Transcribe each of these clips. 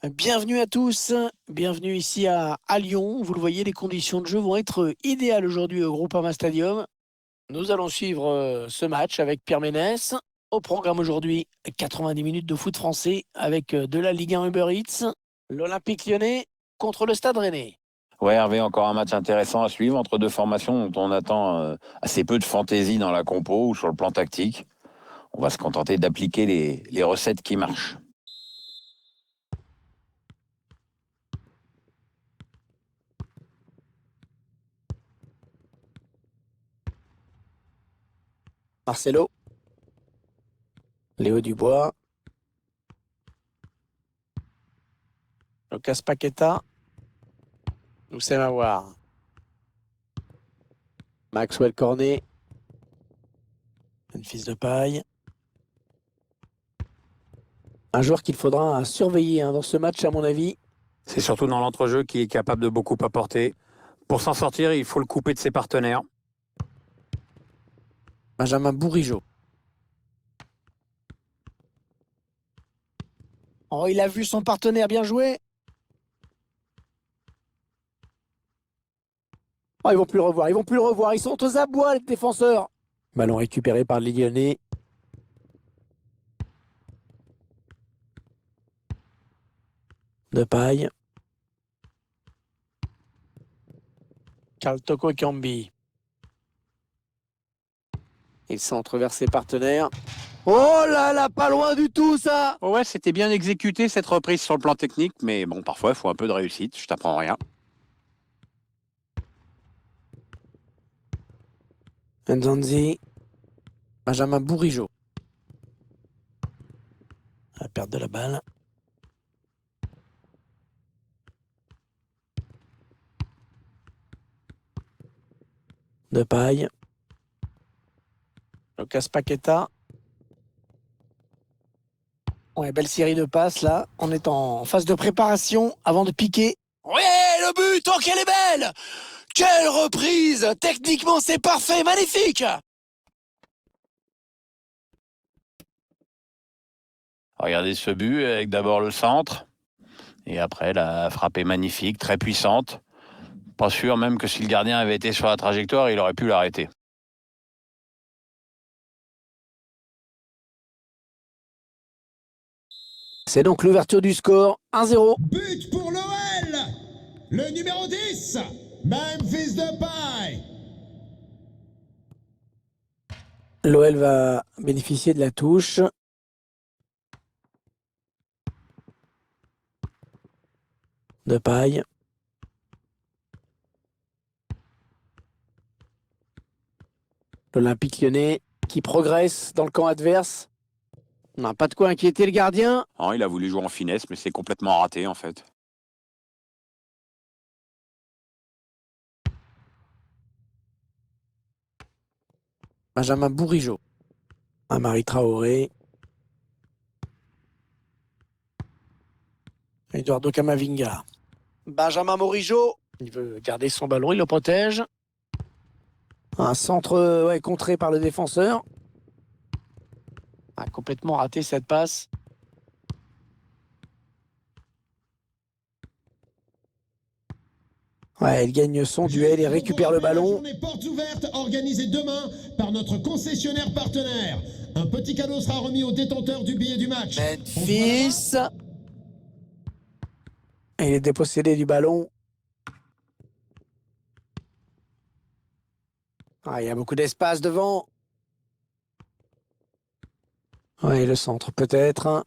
Bienvenue à tous, bienvenue ici à Lyon. Vous le voyez, les conditions de jeu vont être idéales aujourd'hui au Groupama Stadium. Nous allons suivre ce match avec Pierre Ménès. Au programme aujourd'hui, 90 minutes de foot français avec de la Ligue 1 Uber Eats, l'Olympique Lyonnais contre le Stade Rennais. Ouais, Hervé, encore un match intéressant à suivre entre deux formations dont on attend assez peu de fantaisie dans la compo ou sur le plan tactique. On va se contenter d'appliquer les recettes qui marchent. Marcelo, Léo Dubois, Lucas Paqueta, Oussem Aouar, Maxwell Cornet, Memphis Depay. Un joueur qu'il faudra surveiller dans ce match, à mon avis. C'est surtout dans l'entrejeu qui est capable de beaucoup apporter. Pour s'en sortir, il faut le couper de ses partenaires. Benjamin Bourigeaud. Oh, il a vu son partenaire, bien joué. Oh, ils vont plus le revoir, ils sont aux abois, les défenseurs. Ballon récupéré par les Lyonnais. Depay. Karl Toko Ekambi. Il centre vers ses partenaires. Oh là là, pas loin du tout ça. Ouais, c'était bien exécuté cette reprise sur le plan technique, mais bon, parfois il faut un peu de réussite, je t'apprends rien. Nzonzi. Benjamin Bourigeaud. La perte de la balle. Depay. Lucas Paqueta. Ouais, belle série de passes là. On est en phase de préparation avant de piquer. Ouais, le but, oh qu'elle est belle! Quelle reprise! Techniquement, c'est parfait, magnifique! Regardez ce but avec d'abord le centre et après la frappe est magnifique, très puissante. Pas sûr même que si le gardien avait été sur la trajectoire, il aurait pu l'arrêter. C'est donc l'ouverture du score, 1-0. But pour l'OL, le numéro 10, Memphis Depay. L'OL va bénéficier de la touche. Depay. L'Olympique Lyonnais qui progresse dans le camp adverse. On n'a pas de quoi inquiéter le gardien. Non, il a voulu jouer en finesse, mais c'est complètement raté en fait. Benjamin Bourigeaud. Amari Traoré. Eduardo Camavinga. Benjamin Bourigeaud. Il veut garder son ballon, il le protège. Un centre contré par le défenseur. A complètement raté cette passe. Ouais, il gagne son duel et récupère le ballon. Journée portes ouvertes organisée demain par notre concessionnaire partenaire. Un petit cadeau sera remis au détenteur du billet du match. Memphis. Et il est dépossédé du ballon. Ah, il y a beaucoup d'espace devant. Ouais, le centre peut-être.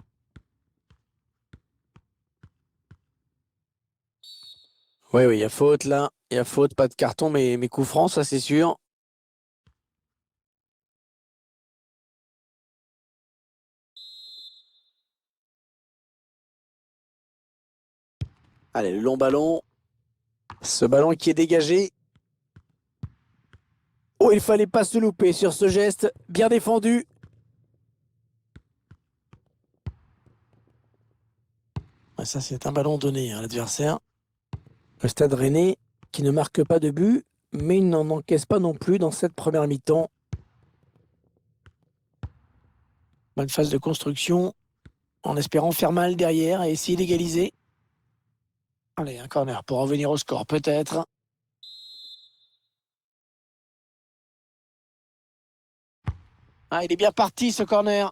Oui, il y a faute là. Il y a faute, pas de carton, mais coup franc, ça c'est sûr. Allez, le long ballon. Ce ballon qui est dégagé. Oh, il fallait pas se louper sur ce geste. Bien défendu. Ouais, ça, c'est un ballon donné à l'adversaire. Le Stade Rennais qui ne marque pas de but, mais il n'en encaisse pas non plus dans cette première mi-temps. Bonne phase de construction en espérant faire mal derrière et essayer d'égaliser. Allez, un corner pour revenir au score peut-être. Ah, il est bien parti ce corner.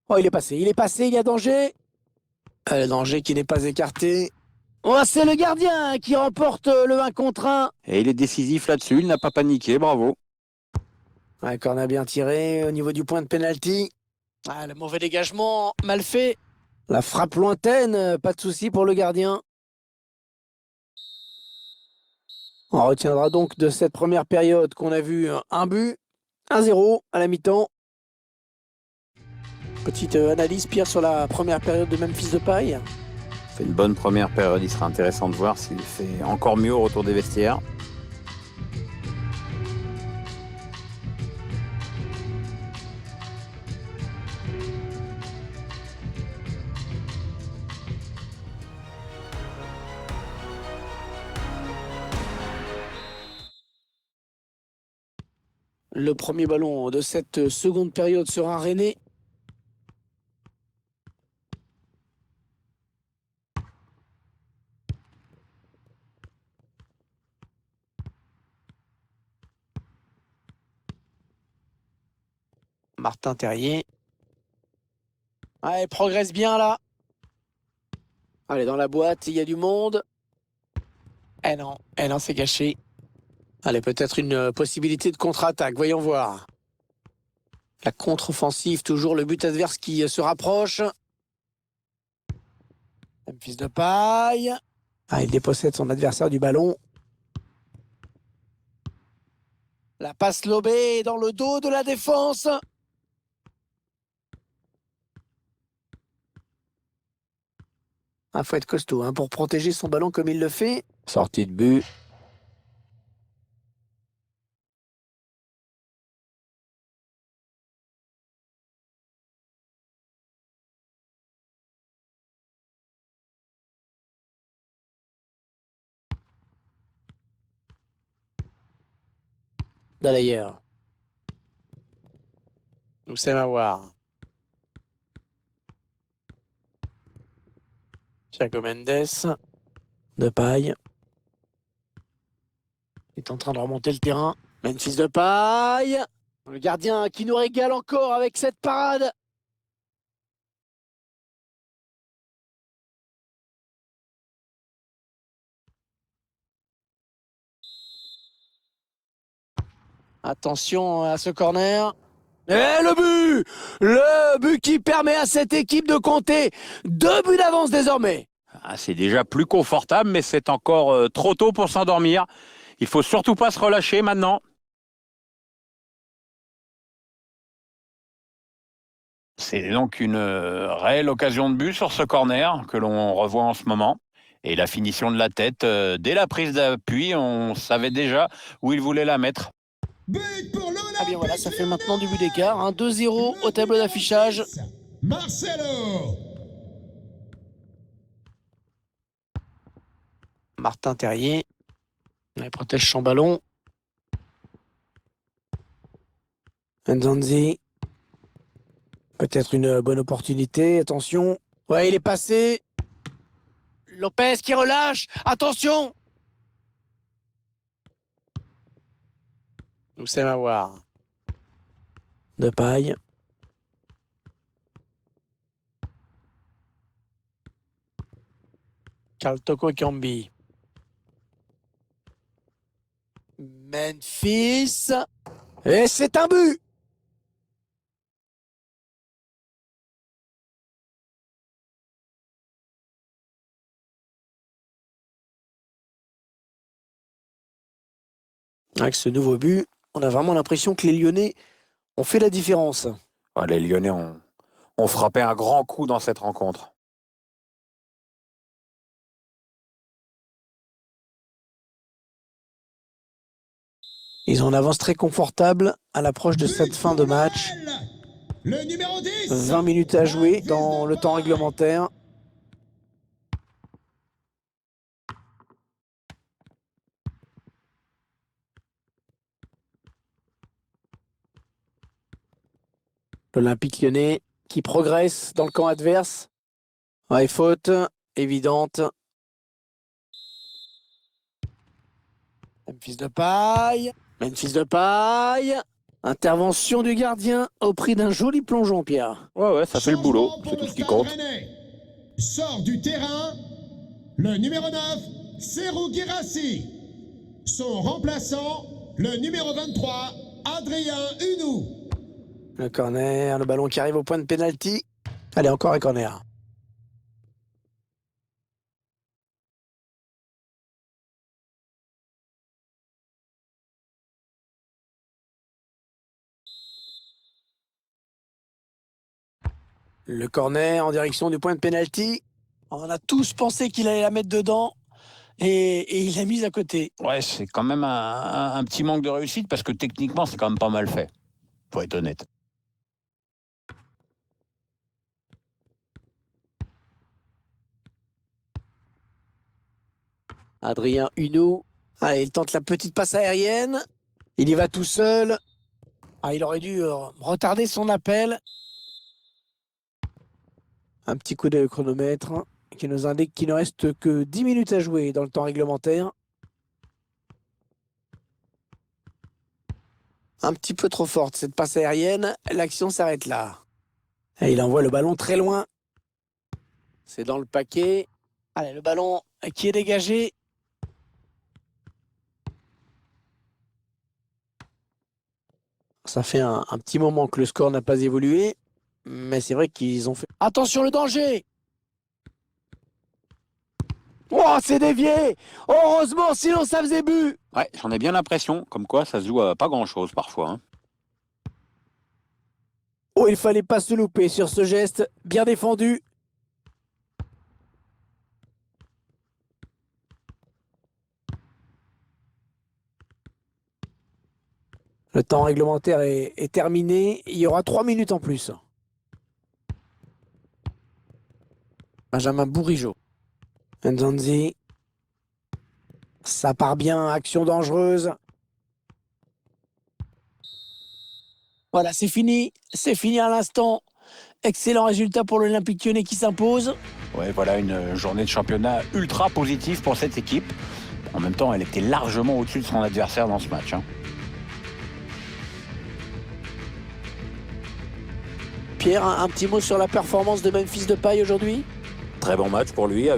Oh, il est passé, il y a danger. Le danger qui n'est pas écarté. Oh, c'est le gardien qui remporte le 1 contre 1. Et il est décisif là-dessus, il n'a pas paniqué, bravo. Un corner bien tiré au niveau du point de pénalty. Ah, le mauvais dégagement, mal fait. La frappe lointaine, pas de souci pour le gardien. On retiendra donc de cette première période qu'on a vu un but, 1-0 à la mi-temps. Petite analyse, Pierre, sur la première période de Memphis Depay. C'est une bonne première période, il sera intéressant de voir s'il fait encore mieux au retour des vestiaires. Le premier ballon de cette seconde période sera René. Martin Terrier. Ah, il progresse bien là. Allez, dans la boîte, il y a du monde. Eh non, c'est gâché. Allez, peut-être une possibilité de contre-attaque, voyons voir. La contre-offensive, toujours le but adverse qui se rapproche. Memphis Depay. Ah, il dépossède son adversaire du ballon. La passe lobée dans le dos de la défense. Il faut être costaud pour protéger son ballon comme il le fait. Sortie de but. D'ailleurs. Nous sommes à voir. Thiago Mendes. Depay. Il est en train de remonter le terrain. Memphis Depay. Le gardien qui nous régale encore avec cette parade. Attention à ce corner. Et le but! Le but qui permet à cette équipe de compter 2 buts d'avance désormais. Ah, c'est déjà plus confortable, mais c'est encore trop tôt pour s'endormir. Il faut surtout pas se relâcher maintenant. C'est donc une réelle occasion de but sur ce corner que l'on revoit en ce moment. Et la finition de la tête, dès la prise d'appui, on savait déjà où il voulait la mettre. But pour l'Olympique. Ah bien voilà, ça fait maintenant du but d'écart. 2-0 au tableau d'affichage. Marcelo. Martin Terrier. Il protège son ballon. Nzonzi. Peut-être une bonne opportunité. Attention. Ouais, il est passé. Lopez qui relâche. Attention. Nous sommes à voir. Depay. Karl Toko Ekambi. Memphis. Et c'est un but. Avec ce nouveau but, on a vraiment l'impression que les Lyonnais ont fait la différence. Ah, les Lyonnais ont frappé un grand coup dans cette rencontre. Ils ont une avance très confortable à l'approche de cette fin de match. Le numéro 10. 20 minutes à jouer dans le temps réglementaire. L'Olympique Lyonnais qui progresse dans le camp adverse. Ouais, faute évidente. Memphis Depay. Memphis Depay. Intervention du gardien au prix d'un joli plongeon, Pierre. Ouais, ça fait le boulot. Changement pour C'est tout le ce qui Stade compte. Rennais. Sort du terrain le numéro 9, Serhou Guirassy. Son remplaçant, le numéro 23, Adrien Hunou. Le corner, le ballon qui arrive au point de pénalty. Allez, encore un corner. Le corner en direction du point de pénalty. On a tous pensé qu'il allait la mettre dedans et il l'a mise à côté. Ouais, c'est quand même un petit manque de réussite parce que techniquement, c'est quand même pas mal fait. Faut être honnête. Adrien Hunou. Allez, il tente la petite passe aérienne. Il y va tout seul. Ah, il aurait dû retarder son appel. Un petit coup d'œil au chronomètre qui nous indique qu'il ne reste que 10 minutes à jouer dans le temps réglementaire. Un petit peu trop forte cette passe aérienne. L'action s'arrête là. Et il envoie le ballon très loin. C'est dans le paquet. Allez, le ballon qui est dégagé. Ça fait un petit moment que le score n'a pas évolué. Mais c'est vrai qu'ils ont fait... Attention, le danger! Oh, c'est dévié! Heureusement, sinon ça faisait but! Ouais, j'en ai bien l'impression. Comme quoi, ça se joue à pas grand-chose parfois. Hein. Oh, il fallait pas se louper sur ce geste. Bien défendu. Le temps réglementaire est terminé. Il y aura 3 minutes en plus. Benjamin Bourigeaud. Nzonzi. Ça part bien. Action dangereuse. Voilà, c'est fini. C'est fini à l'instant. Excellent résultat pour l'Olympique Lyonnais qui s'impose. Ouais, voilà une journée de championnat ultra positive pour cette équipe. En même temps, elle était largement au-dessus de son adversaire dans ce match. Hein. Pierre, un petit mot sur la performance de Memphis Depay aujourd'hui? Très bon match pour lui.